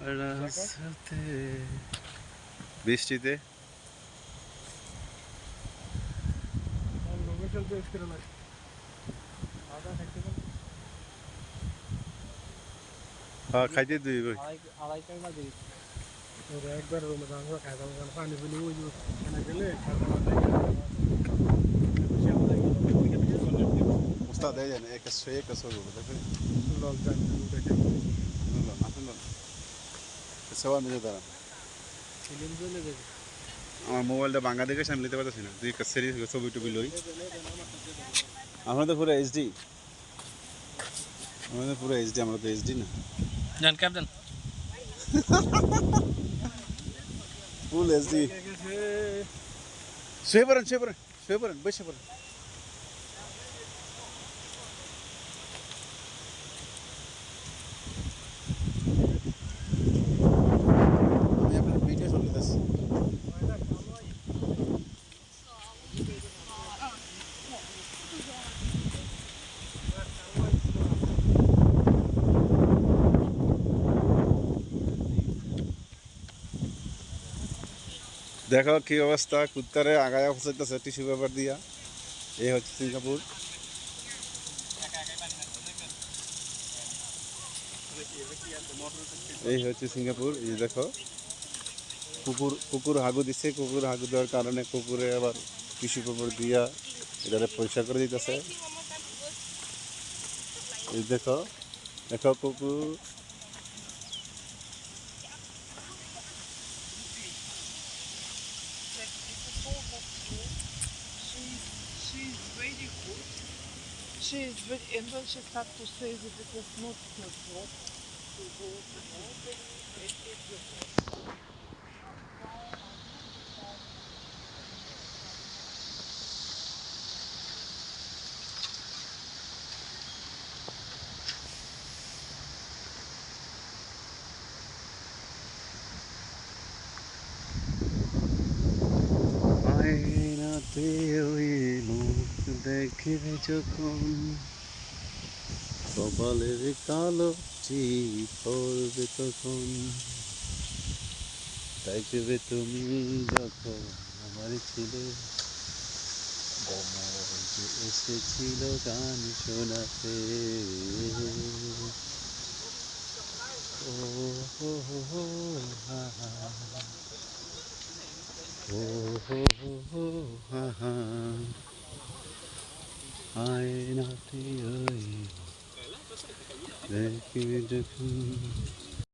রাস্তাতে বৃষ্টিতে হ্যাঁ খাইতে দিই ভাই একবার খাইতাম পানি ফেলে ওই গেলে উস্তাদ দেয় জানে এক সে এক সরু দেখো লজ্জা না আসুন না সবার মিলে দাঁড়ান ফিল্ম চলে যাবে আমার মোবাইলটা ভাঙা দেখে আমি নিতে পারতেছি না তুই সেরি ছবি টবি লই আমরা তো পুরো এইচডি আমাদের পুরো এইচডি আমরা তো এইচডি না জান ক্যাপ্টেন ফুল এইচডি শুয়ে পড়েন বসে পড়েন আমি আপনার ভিডিও চলতেছি দেখো কি অবস্থা কুত্তারে আগায় ফসাইতেছে টিস্যু পেপার দিয়া এই হচ্ছে সিঙ্গাপুর এই হচ্ছে সিঙ্গাপুর এই দেখো কুকুর হাগু দিচ্ছে কুকুর হাগু দেওয়ার কারণে কুকুরে আবার টিস্যু পেপার দিয়া এটারে পরিষ্কার করে দিতেছে এই দেখো দেখো কুকুর She's very good. She's very, and when she starts to say that it was not her fault to go to work, it is your fault. আয়নাতে ওই মুখ দেখে যখন কপালের কালো চিট পড়বে তখন দেখবে তুমি যখন আমার ছিলে যে এসেছিল গান শোনাতে ও হো হো হো হা হা ও হো হো হো হা হা আয়নাতে ওই দেখবে যখন